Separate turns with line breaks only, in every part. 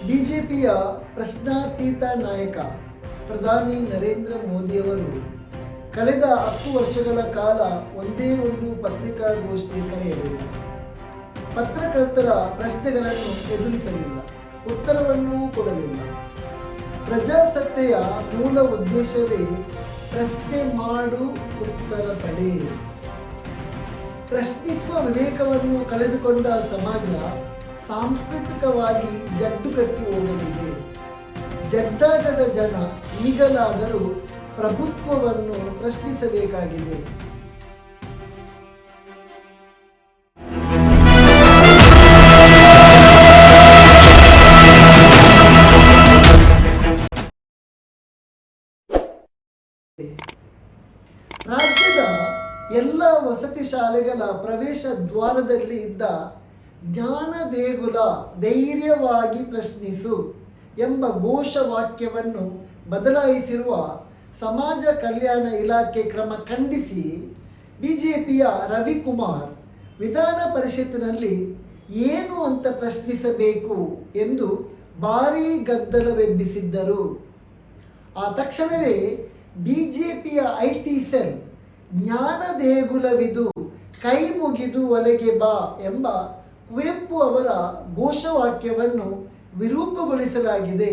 ಬಿಜೆಪಿಯ ಪ್ರಶ್ನಾತೀತ ನಾಯಕ ಪ್ರಧಾನಿ ನರೇಂದ್ರ ಮೋದಿಯವರು ಕಳೆದ 10 ವರ್ಷಗಳ ಕಾಲ ಒಂದೇ ಒಂದು ಪತ್ರಿಕಾಗೋಷ್ಠಿ ಕರೆಯಲಿಲ್ಲ. ಪತ್ರಕರ್ತರ ಪ್ರಶ್ನೆಗಳನ್ನು ಎದುರಿಸಲಿಲ್ಲ, ಉತ್ತರವನ್ನೂ ಕೊಡಲಿಲ್ಲ. ಪ್ರಜಾಸತ್ತೆಯ ಮೂಲ ಉದ್ದೇಶವೇ ಪ್ರಶ್ನೆ ಮಾಡು, ಉತ್ತರ ಪಡೆ. ಪ್ರಶ್ನಿಸುವ ವಿವೇಕವನ್ನು ಕಳೆದುಕೊಂಡ ಸಮಾಜ ಸಾಂಸ್ಕೃತಿಕವಾಗಿ ಜಡ್ಡು ಕಟ್ಟಿ ಹೋಗಲಿದೆ. ಜಡ್ಡಾಗದ ಜನ ಈಗಲಾದರೂ ಪ್ರಭುತ್ವವನ್ನು ಪ್ರಶ್ನಿಸಬೇಕಾಗಿದೆ. ರಾಜ್ಯದ ಎಲ್ಲ ವಸತಿ ಶಾಲೆಗಳ ಪ್ರವೇಶ ದ್ವಾರದಲ್ಲಿ ಇದ್ದ ಜ್ಞಾನ ದೇಗುಲ ಧೈರ್ಯವಾಗಿ ಪ್ರಶ್ನಿಸು ಎಂಬ ಘೋಷವಾಕ್ಯವನ್ನು ಬದಲಾಯಿಸಿರುವ ಸಮಾಜ ಕಲ್ಯಾಣ ಇಲಾಖೆ ಕ್ರಮ ಖಂಡಿಸಿ ಬಿಜೆಪಿಯ ರವಿಕುಮಾರ್ ವಿಧಾನ ಪರಿಷತ್ತಿನಲ್ಲಿ ಏನು ಅಂತ ಪ್ರಶ್ನಿಸಬೇಕು ಎಂದು ಭಾರೀ ಗದ್ದಲವೆಬ್ಬಿಸಿದ್ದರು. ಆ ತಕ್ಷಣವೇ ಬಿಜೆಪಿಯ ಐಟಿ ಸೆಲ್ ಜ್ಞಾನ ದೇಗುಲವಿದು, ಕೈ ಮುಗಿದು ಒಲೆಗೆ ಬಾ ಎಂಬ ಕುವೆಂಪು ಅವರ ಘೋಷವಾಕ್ಯವನ್ನು ವಿರೂಪಗೊಳಿಸಲಾಗಿದೆ,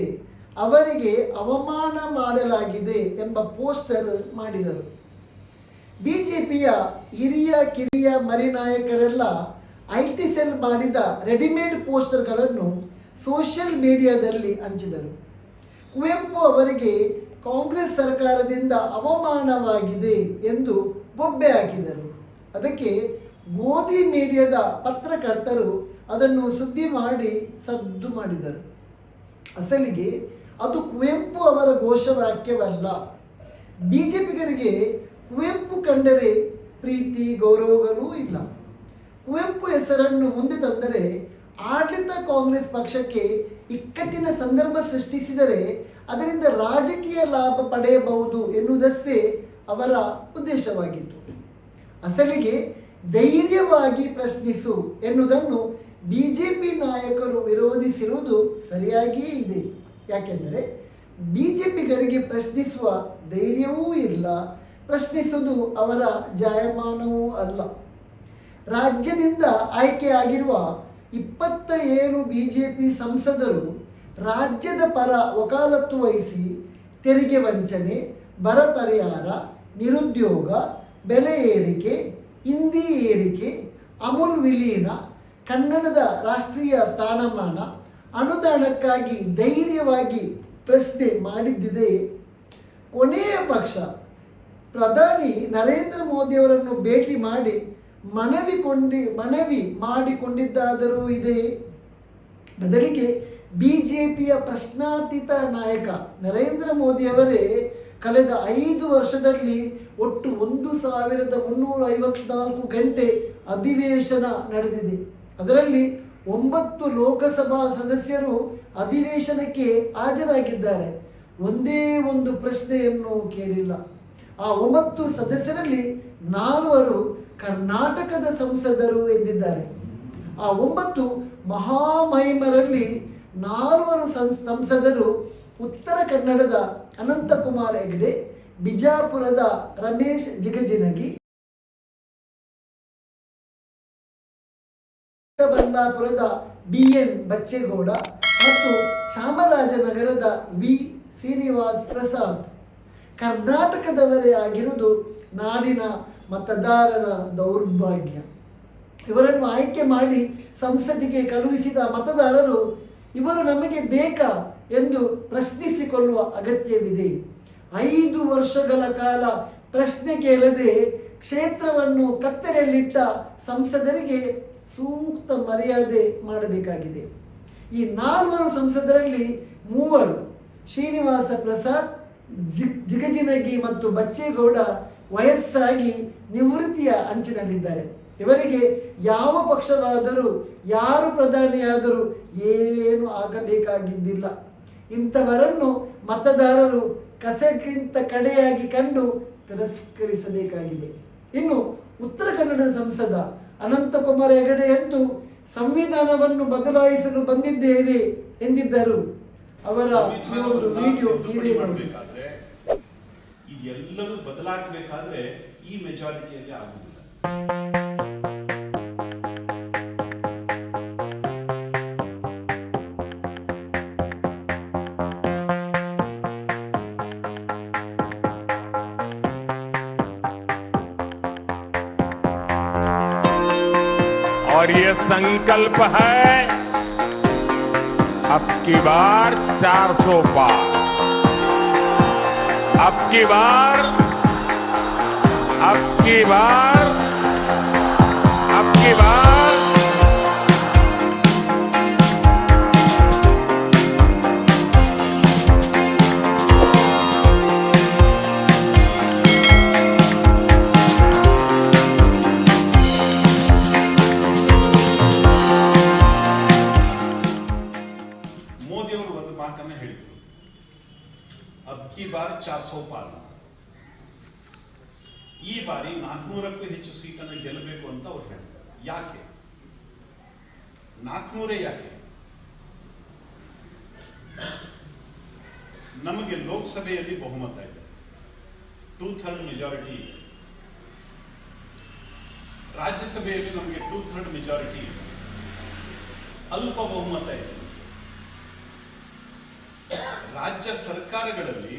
ಅವರಿಗೆ ಅವಮಾನ ಮಾಡಲಾಗಿದೆ ಎಂಬ ಪೋಸ್ಟರ್ ಮಾಡಿದರು. ಬಿಜೆಪಿಯ ಹಿರಿಯ ಕಿರಿಯ ಮರಿನಾಯಕರೆಲ್ಲ ಐಟಿ ಸೆಲ್ ಮಾಡಿದ ರೆಡಿಮೇಡ್ ಪೋಸ್ಟರ್ಗಳನ್ನು ಸೋಷಿಯಲ್ ಮೀಡಿಯಾದಲ್ಲಿ ಹಂಚಿದರು. ಕುವೆಂಪು ಅವರಿಗೆ ಕಾಂಗ್ರೆಸ್ ಸರ್ಕಾರದಿಂದ ಅವಮಾನವಾಗಿದೆ ಎಂದು ಬೊಬ್ಬೆ ಹಾಕಿದರು. ಅದಕ್ಕೆ ಗೋಧಿ ಮೀಡಿಯಾದ ಪತ್ರಕರ್ತರು ಅದನ್ನು ಸುದ್ದಿ ಮಾಡಿ ಸದ್ದು ಮಾಡಿದರು. ಅಸಲಿಗೆ ಅದು ಕುವೆಂಪು ಅವರ ಘೋಷವಾಕ್ಯವಲ್ಲ. ಬಿಜೆಪಿಗರಿಗೆ ಕುವೆಂಪು ಕಂಡರೆ ಪ್ರೀತಿ ಗೌರವಗಳೂ ಇಲ್ಲ. ಕುವೆಂಪು ಹೆಸರನ್ನು ಮುಂದೆ ತಂದರೆ ಆಡಳಿತ ಕಾಂಗ್ರೆಸ್ ಪಕ್ಷಕ್ಕೆ ಇಕ್ಕಟ್ಟಿನ ಸಂದರ್ಭ ಸೃಷ್ಟಿಸಿದರೆ ಅದರಿಂದ ರಾಜಕೀಯ ಲಾಭ ಪಡೆಯಬಹುದು ಎನ್ನುವುದಷ್ಟೇ ಅವರ ಉದ್ದೇಶವಾಗಿತ್ತು. ಅಸಲಿಗೆ ಧೈರ್ಯವಾಗಿ ಪ್ರಶ್ನಿಸು ಎನ್ನುವುದನ್ನು ಬಿಜೆಪಿ ನಾಯಕರು ವಿರೋಧಿಸಿರುವುದು ಸರಿಯಾಗಿಯೇ ಇದೆ. ಯಾಕೆಂದರೆ ಬಿಜೆಪಿಗರಿಗೆ ಪ್ರಶ್ನಿಸುವ ಧೈರ್ಯವೂ ಇಲ್ಲ, ಪ್ರಶ್ನಿಸುವುದು ಅವರ ಜಾಯಮಾನವೂ ಅಲ್ಲ. ರಾಜ್ಯದಿಂದ ಆಯ್ಕೆಯಾಗಿರುವ 27 ಬಿಜೆಪಿ ಸಂಸದರು ರಾಜ್ಯದ ಪರ ವಕಾಲತ್ತು ವಹಿಸಿ ತೆರಿಗೆ ವಂಚನೆ, ಬರ ಪರಿಹಾರ, ನಿರುದ್ಯೋಗ, ಬೆಲೆ ಏರಿಕೆ, ಹಿಂದಿ ಏರಿಕೆ, ಅಮೂಲ್ ವಿಲೀನ, ಕನ್ನಡದ ರಾಷ್ಟ್ರೀಯ ಸ್ಥಾನಮಾನ, ಅನುದಾನಕ್ಕಾಗಿ ಧೈರ್ಯವಾಗಿ ಪ್ರಶ್ನೆ ಮಾಡಿದ್ದಿದೆ. ಕೊನೆಯ ಪಕ್ಷ ಪ್ರಧಾನಿ ನರೇಂದ್ರ ಮೋದಿಯವರನ್ನು ಭೇಟಿ ಮಾಡಿ ಮನವಿ ಮಾಡಿಕೊಂಡಿದ್ದಾದರೂ ಇದೆ. ಬದಲಿಗೆ ಬಿಜೆಪಿಯ ಪ್ರಶ್ನಾತೀತ ನಾಯಕ ನರೇಂದ್ರ ಮೋದಿಯವರೇ ಕಳೆದ 5 ವರ್ಷದಲ್ಲಿ ಒಟ್ಟು 1354 ಗಂಟೆ ಅಧಿವೇಶನ ನಡೆದಿದೆ. ಅದರಲ್ಲಿ 9 ಲೋಕಸಭಾ ಸದಸ್ಯರು ಅಧಿವೇಶನಕ್ಕೆ ಹಾಜರಾಗಿದ್ದಾರೆ. ಒಂದೇ ಒಂದು ಪ್ರಶ್ನೆಯನ್ನು ಕೇಳಿಲ್ಲ. ಆ 9 ಸದಸ್ಯರಲ್ಲಿ 4 ಕರ್ನಾಟಕದ ಸಂಸದರು ಎಂದಿದ್ದಾರೆ. ಆ 9 ಮಹಾಮಹಿಮರಲ್ಲಿ 4 ಸಂಸದರು ಉತ್ತರ ಕನ್ನಡದ ಅನಂತಕುಮಾರ್ ಹೆಗಡೆ, ಬಿಜಾಪುರದ ರಮೇಶ್ ಜಿಗಜಿಣಗಿ, ಬಳ್ಳಾಪುರದ BN ಬಚ್ಚೇಗೌಡ ಮತ್ತು ಚಾಮರಾಜನಗರದ ವಿ ಶ್ರೀನಿವಾಸ್ ಪ್ರಸಾದ್ ಕರ್ನಾಟಕದವರೇ ಆಗಿರುವುದು ನಾಡಿನ ಮತದಾರರ ದೌರ್ಭಾಗ್ಯ. ಇವರನ್ನು ಆಯ್ಕೆ ಮಾಡಿ ಸಂಸತ್ತಿಗೆ ಕಳುಹಿಸಿದ ಮತದಾರರು ಇವರು ನಮಗೆ ಬೇಕಾ ಎಂದು ಪ್ರಶ್ನಿಸಿಕೊಳ್ಳುವ ಅಗತ್ಯವಿದೆ. 5 ವರ್ಷಗಳ ಕಾಲ ಪ್ರಶ್ನೆ ಕೇಳದೆ ಕ್ಷೇತ್ರವನ್ನು ಕತ್ತಲೆಯಲ್ಲಿಟ್ಟ ಸಂಸದರಿಗೆ ಸೂಕ್ತ ಮರ್ಯಾದೆ ಮಾಡಬೇಕಾಗಿದೆ. ಈ 4 ಸಂಸದರಲ್ಲಿ 3 ಶ್ರೀನಿವಾಸ ಪ್ರಸಾದ್, ಜಿಗಜಿಣಗಿ ಮತ್ತು ಬಚ್ಚೇಗೌಡ ವಯಸ್ಸಾಗಿ ನಿವೃತ್ತಿಯ ಅಂಚಿನಲ್ಲಿದ್ದಾರೆ. ಇವರಿಗೆ ಯಾವ ಪಕ್ಷವಾದರೂ ಯಾರು ಪ್ರಧಾನಿಯಾದರೂ ಏನು ಆಗಬೇಕಾಗಿದ್ದಿಲ್ಲ. ಇಂಥವರನ್ನು ಮತದಾರರು ಕಸಕ್ಕಿಂತ ಕಡೆಯಾಗಿ ಕಂಡು ತಿರಸ್ಕರಿಸಬೇಕಾಗಿದೆ. ಇನ್ನು ಉತ್ತರ ಕನ್ನಡದ ಸಂಸದ ಅನಂತಕುಮಾರ್ ಹೆಗಡೆ ಎಂದು ಸಂವಿಧಾನವನ್ನು ಬದಲಾಯಿಸಲು ಬಂದಿದ್ದೇವೆ ಎಂದಿದ್ದರು. ಅವರ ಈ ಒಂದು ವಿಡಿಯೋ ನೀವೇ ನೋಡಿ.
ಇದೆಲ್ಲವೂ ಬದಲಾಗಬೇಕಾದ್ರೆ ಈ ಮೆಜಾರಿಟಿಯಲ್ಲಿ ಆಗುವುದಿಲ್ಲ.
और ये संकल्प है अब की बार 400 पार, अब की बार
ಮೋದಿಯವರು ಒಂದು ಮಾತನ್ನ ಹೇಳಿದರು, ಅಬ್ ಕಿ ಬಾರ್ 400 ಪಾರ್. ಈ ಬಾರಿ 400ಕ್ಕೂ ಹೆಚ್ಚು ಸೀಟನ್ನು ಗೆಲ್ಲಬೇಕು ಅಂತ ಅವ್ರು ಹೇಳಿದ್ದಾರೆ. ಯಾಕೆ 400? ಯಾಕೆ? ನಮಗೆ ಲೋಕಸಭೆಯಲ್ಲಿ ಬಹುಮತ ಇದೆ, 2/3 ಮೆಜಾರಿಟಿ ಇದೆ. ರಾಜ್ಯಸಭೆಯಲ್ಲಿ ನಮಗೆ 2/3 ಮೆಜಾರಿಟಿ ಇದೆ, ಅಲ್ಪ ಬಹುಮತ ಇದೆ. ರಾಜ್ಯ ಸರ್ಕಾರಗಳಲ್ಲಿ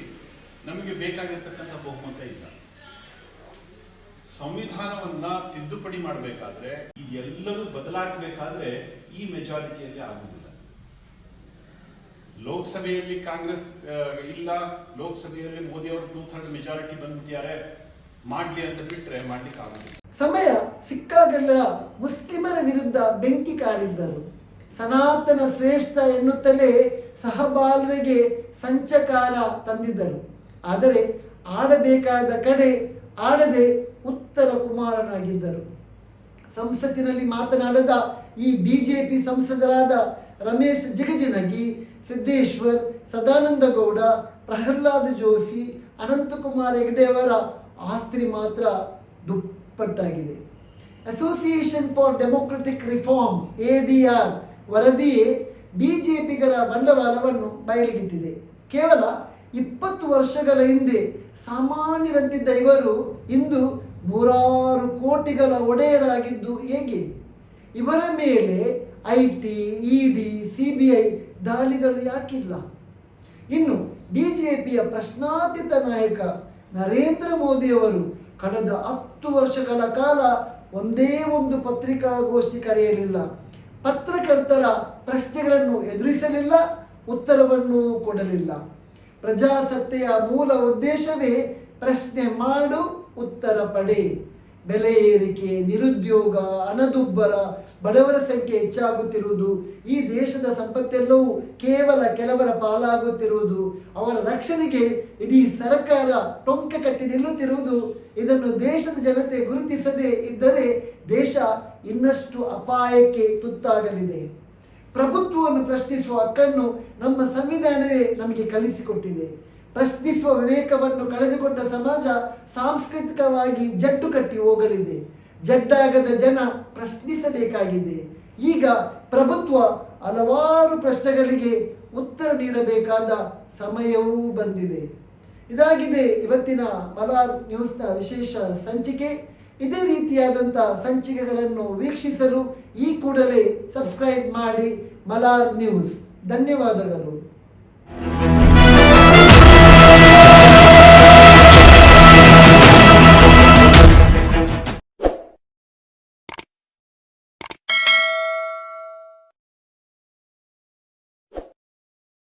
ನಮಗೆ ಬೇಕಾಗಿರ್ತಕ್ಕಂಥ ಬಹುಮತ ಇಲ್ಲ. ಸಂವಿಧಾನವನ್ನ ತಿದ್ದುಪಡಿ ಮಾಡಬೇಕಾದ್ರೆ, ಇದೆಲ್ಲವೂ ಬದಲಾಗಬೇಕಾದ್ರೆ ಈ ಮೆಜಾರಿಟಿಯಲ್ಲಿ ಆಗುವುದಿಲ್ಲ. ಲೋಕಸಭೆಯಲ್ಲಿ ಕಾಂಗ್ರೆಸ್ ಇಲ್ಲ, ಲೋಕಸಭೆಯಲ್ಲಿ ಮೋದಿ ಅವರು 2/3 ಮೆಜಾರಿಟಿ ಬಂದ್ಬಿಟ್ಟಿದ್ದಾರೆ, ಮಾಡ್ಲಿ ಅಂತ ಬಿಟ್ರೆ ಮಾಡ್ಲಿಕ್ಕೆ ಆಗುದಿಲ್ಲ.
ಸಮಯ ಸಿಕ್ಕಾಗೆಲ್ಲ ಮುಸ್ಲಿಮರ ವಿರುದ್ಧ ಬೆಂಕಿ ಕಾರಿದ್ದರು. ಸನಾತನ ಶ್ರೇಷ್ಠ ಎನ್ನುತ್ತಲೇ ಸಹಬಾಳ್ವೆಗೆ ಸಂಚಕಾರ ತಂದಿದ್ದರು. ಆದರೆ ಆಡಬೇಕಾದ ಕಡೆ ಆಡದೆ ಉತ್ತರ ಕುಮಾರನಾಗಿದ್ದರು. ಸಂಸತ್ತಿನಲ್ಲಿ ಮಾತನಾಡದ ಈ ಬಿಜೆಪಿ ಸಂಸದರಾದ ರಮೇಶ್ ಜಿಗಜಿಣಗಿ, ಸಿದ್ದೇಶ್ವರ್, ಸದಾನಂದ ಗೌಡ, ಪ್ರಹ್ಲಾದ್ ಜೋಶಿ, ಅನಂತಕುಮಾರ್ ಹೆಗಡೆಯವರ ಆಸ್ತಿ ಮಾತ್ರ ದುಪ್ಪಟ್ಟಾಗಿದೆ. Association for democratic reform ADR ವರದಿಯೇ ಬಿಜೆಪಿಗರ ಬಂಡವಾಳವನ್ನು ಬಯಲಿಗಿಟ್ಟಿದೆ. ಕೇವಲ 20 ವರ್ಷಗಳ ಹಿಂದೆ ಸಾಮಾನ್ಯರಂತಿದ್ದ ಇವರು ಇಂದು 100 ಕೋಟಿಗಳ ಒಡೆಯರಾಗಿದ್ದು ಹೇಗೆ? ಇವರ ಮೇಲೆ IT, ED, CBI ದಾಳಿಗಳು ಯಾಕಿಲ್ಲ? ಇನ್ನು ಬಿಜೆಪಿಯ ಪ್ರಶ್ನಾತೀತ ನಾಯಕ ನರೇಂದ್ರ ಮೋದಿಯವರು ಕಳೆದ 10 ವರ್ಷಗಳ ಕಾಲ ಒಂದೇ ಒಂದು ಪತ್ರಿಕಾಗೋಷ್ಠಿ ಕರೆಯಲಿಲ್ಲ, ಪತ್ರಕರ್ತರ ಪ್ರಶ್ನೆಗಳನ್ನು ಎದುರಿಸಲಿಲ್ಲ, ಉತ್ತರವನ್ನು ಕೊಡಲಿಲ್ಲ. ಪ್ರಜಾಸತ್ತೆಯ ಮೂಲ ಉದ್ದೇಶವೇ ಪ್ರಶ್ನೆ ಮಾಡು, ಉತ್ತರ ಪಡೆ. ಬೆಲೆ ಏರಿಕೆ, ನಿರುದ್ಯೋಗ, ಹಣದುಬ್ಬರ, ಬಡವರ ಸಂಖ್ಯೆ ಹೆಚ್ಚಾಗುತ್ತಿರುವುದು, ಈ ದೇಶದ ಸಂಪತ್ತೆಲ್ಲವೂ ಕೇವಲ ಕೆಲವರ ಪಾಲಾಗುತ್ತಿರುವುದು, ಅವರ ರಕ್ಷಣೆಗೆ ಇಡೀ ಸರ್ಕಾರ ಟೊಂಕ ಕಟ್ಟಿ ನಿಲ್ಲುತ್ತಿರುವುದು, ಇದನ್ನು ದೇಶದ ಜನತೆ ಗುರುತಿಸದೇ ಇದ್ದರೆ ದೇಶ ಇನ್ನಷ್ಟು ಅಪಾಯಕ್ಕೆ ತುತ್ತಾಗಲಿದೆ. ಪ್ರಭುತ್ವವನ್ನು ಪ್ರಶ್ನಿಸುವ ಹಕ್ಕನ್ನು ನಮ್ಮ ಸಂವಿಧಾನವೇ ನಮಗೆ ಕಲಿಸಿಕೊಟ್ಟಿದೆ. ಪ್ರಶ್ನಿಸುವ ವಿವೇಕವನ್ನು ಕಳೆದುಕೊಂಡ ಸಮಾಜ ಸಾಂಸ್ಕೃತಿಕವಾಗಿ ಜಡ್ಡು ಕಟ್ಟಿ ಹೋಗಲಿದೆ. ಜಡ್ಡಾಗದ ಜನ ಪ್ರಶ್ನಿಸಬೇಕಾಗಿದೆ. ಈಗ ಪ್ರಭುತ್ವ ಹಲವಾರು ಪ್ರಶ್ನೆಗಳಿಗೆ ಉತ್ತರ ನೀಡಬೇಕಾದ ಸಮಯವೂ ಬಂದಿದೆ. ಇದಾಗಿದೆ ಇವತ್ತಿನ ಮಲಾರ್ ನ್ಯೂಸ್ನ ವಿಶೇಷ ಸಂಚಿಕೆ. ಇದೇ ರೀತಿಯಾದಂಥ ಸಂಚಿಕೆಗಳನ್ನು ವೀಕ್ಷಿಸಲು ಈ ಕೂಡಲೇ ಸಬ್ಸ್ಕ್ರೈಬ್ ಮಾಡಿ ಮಲಾರ್ ನ್ಯೂಸ್. ಧನ್ಯವಾದಗಳು.